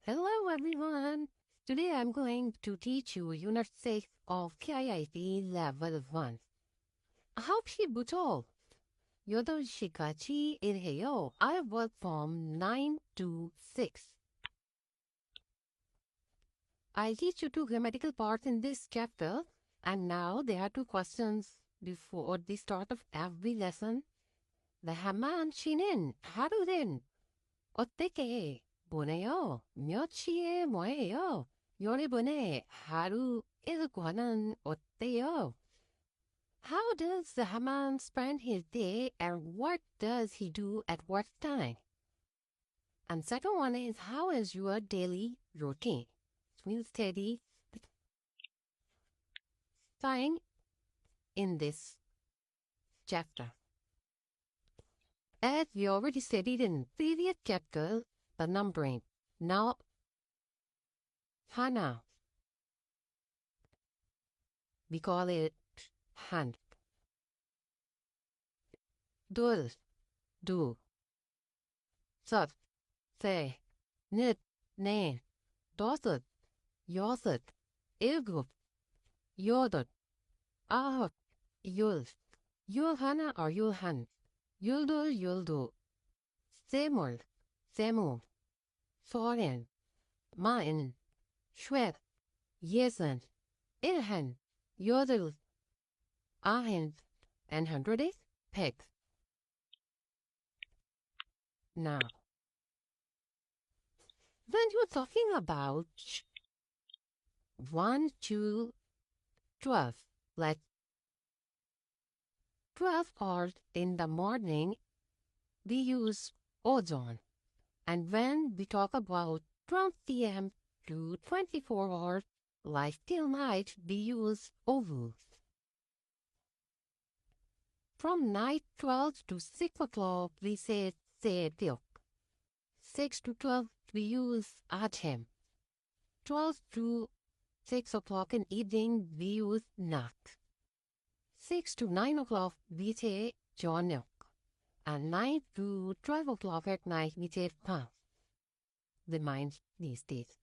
Hello everyone! Today I'm going to teach you Unit 6 of KIIP Level 1. How's 여덟 시까지 일해요. I work from 9 to 6. I teach you two grammatical parts in this chapter, and now there are two questions before the start of every lesson. 나만 쉬는 하루는 어떻게 보내요? 몇 시에 뭐해요? 여러분의 하루 일과는 어때요? How does the Haman spend his day and what does he do at what time? And second one is, how is your daily routine? We'll study time in this chapter. As we already studied in previous chapter, the numbering. Now, Hana. We call it hand. Dul, do. Sat, say, nit, ne. Dosat, yosat, ilgut, yodot, ahot, yul. Yulhana or yulhan. Yuldul, yuldu. Semul, semu. Soren, main, shwet, yesen, ilhan, yodel, ahen, and hundredth peg. Now, when you're talking about 1 to 12, like 12 hours in the morning, we use ozone. And when we talk about 12 p.m. to 24 hours, like till night, we use ovals. From night 12 to 6 o'clock, we say tilk. 6 to 12, we use achem. 12 to 6 o'clock in evening, we use nak. 6 to 9 o'clock, we say jonok. And 9 to 12 o'clock at night, we say pam. Remind these days.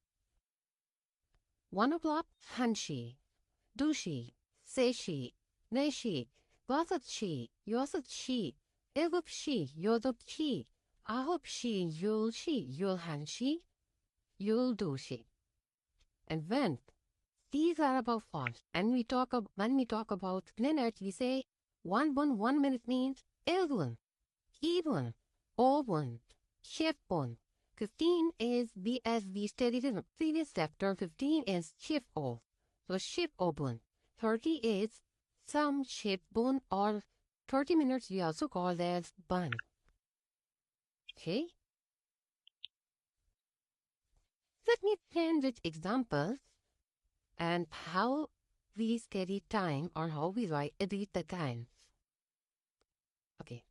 1 o'clock, hanshi, dushi, seshi, neshi, wasatshi, yosatshi, ilgupshi, yodopshi, ahopshi, yulshi, yulhanshi, yuldushi. And when these are about fonts, and when we talk about minutes, we say 1 minute means ilgun, even, ovun, shifbun. 15 is as we studied in the previous chapter, 15 is shifo. So shifobun. 30 is some shifbun, or 30 minutes we also call as bun. Okay? Let me begin with examples and how we study time, or how we write the time. Okay.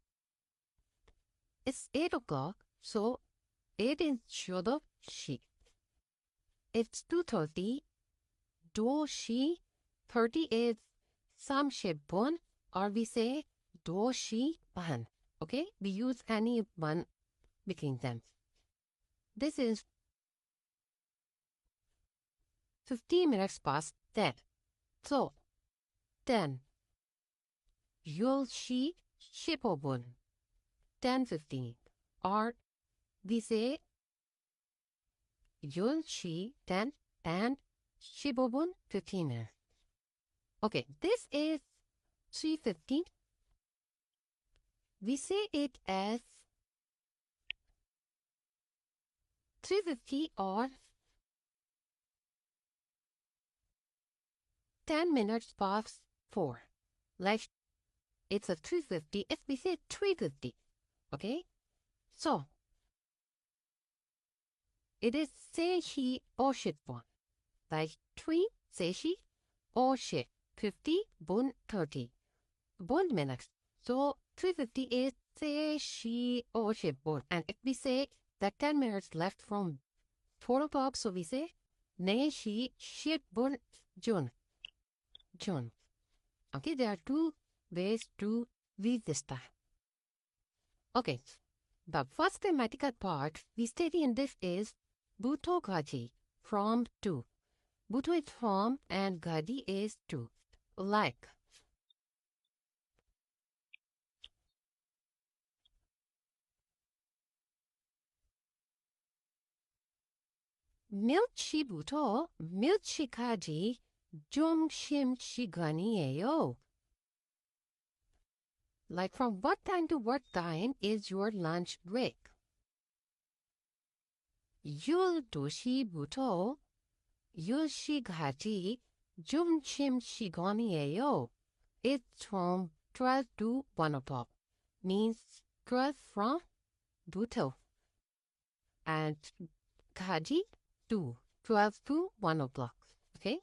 It's 8 o'clock, so 8 is shodo shi. It's 2:30, do shi. 30 is sam shibun, or we say do shi ban. Okay? We use any one between them. This is 15 minutes past 10. So, 10. Yul shi shipobun. 10:15. Or we say Yul shi 10 and shibobun 15 minutes. Okay, this is 3:15. We say it as 3:50 or 10 minutes past 4. Like, it's a 3:50 if we say 3:50. Okay? So, it is seishi or shitbun. Like 3 seishi or shit. 50 bun 30. Bun minutes. So, 3:50 is seishi or shitbun. And if we say that 10 minutes left from 4 o'clock, so we say ne shi shitbun jun. June. Okay, there are two ways to read this time. Okay, the first grammatical part we study in this is Buto gaji, from to. Buto is from and gadi is to. Like. 밀치부터 밀치까지 좀 심시간이에요. Like from what time to what time is your lunch break? 12시부터 10시까지 좀 심시간이에요. It's from 12 to 1 o'clock. Means 12 from buto. And kaji to 12 to 1 o'clock. Okay?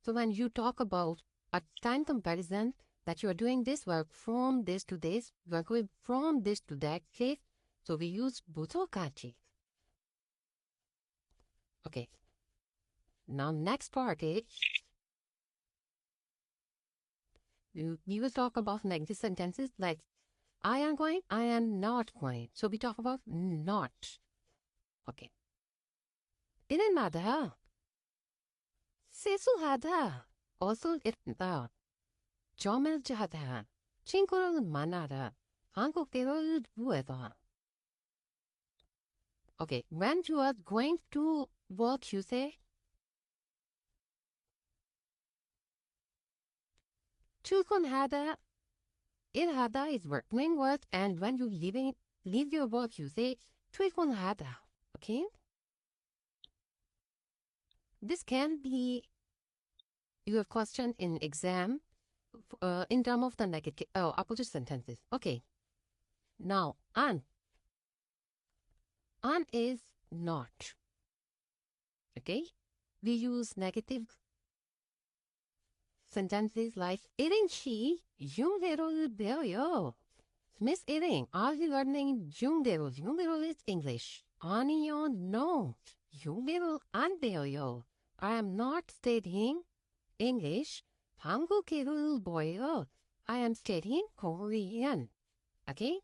So when you talk about a time comparison that you are doing this work from this to this, we are going from this to that case. So we use butokachi. Okay. Now next part is we will talk about negative sentences like I am going, I am not going. So we talk about not. Okay. 일어나다. 세수하다. 옷을 입다. 점을 자다. 친구를 만나다. 한국대를 구하다. Okay, when you are going to work, you say 출근하다. 일하다 is working work, and when you leave your work, you say 퇴근하다. Okay? This can be your question in exam in terms of the negative opposite sentences. Okay. Now, an. An is not. Okay? We use negative sentences like 이린씨 융대로를 배워요. Miss Iring, are you learning 융대로? 융대로 is English. 아니요, no. 융대로 안 배워요. I am not studying English. 한국어를 배워요. I am studying Korean. Okay?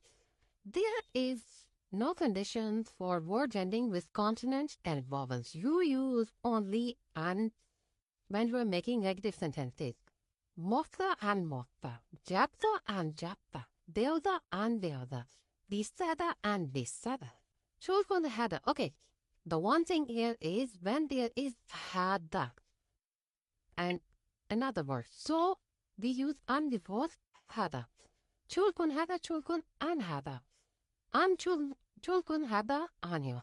There is no condition for word ending with consonants and vowels. You use only and when you are making negative sentences. 먹다 안 먹다. 잡다 안 잡다. 배우다 안 배우다. 비싸다 안 비싸다. 출근하다. Okay. The one thing here is when there is 하다. And another word. So we use an before 하다. 출근하다, 출근 안 하다. 안 출근하다 아니요.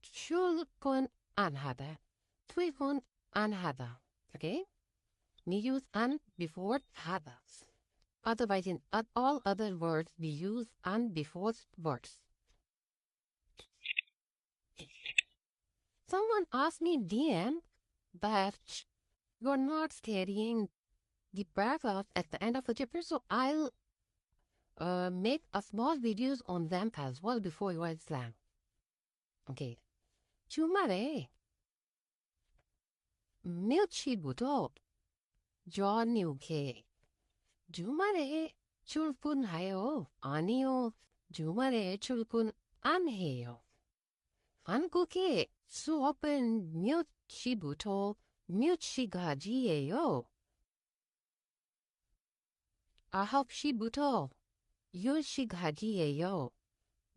출근 안 하다. 퇴근 안 하다. Okay? We use an before 하다. Otherwise, in all other words, we use an before words. Someone asked me DM that you're not studying the paragraph at the end of the chapter, so I'll make a small videos on them as well before your exam. Okay. 주말에 며칠부터 저녁에 주말에 출근해요. 아니요. 주말에 출근 안 해요. 한국의 수업은 몇 시부터 몇 시까지예요? 9시부터 10시까지예요.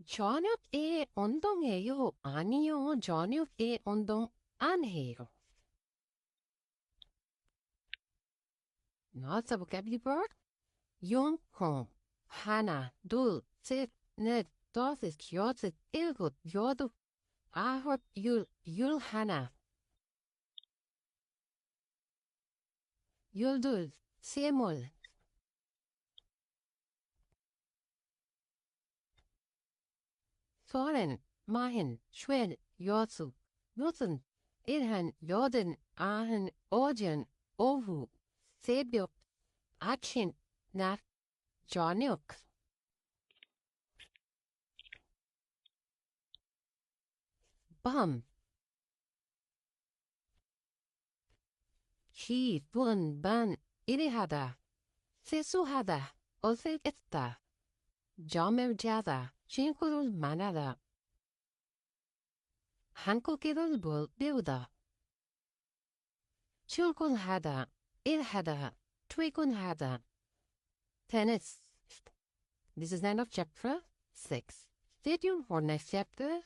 저녁에 운동해요. 아니요. 저녁에 운동 안 해요. Now the vocabulary word. 용품. 하나, 둘, 셋, 넷, 다섯, 여섯, 일곱, 여덟, 아홉, 열 하나. 열둘, 스물. 서른, 마흔, 쉰, 여섯, 여든, 일흔, 여든, 아흔, 오전, 오후, 새벽, 아침, 낮, 저녁. 밤. 10분 반 일하다. 세수하다. 옷을 입다. 잠을 자다. 친구를 만나다. 한국인은 배우다. 출근하다, 일하다, 퇴근하다. Tennis. This is the end of chapter 6. Stay tuned for next chapter.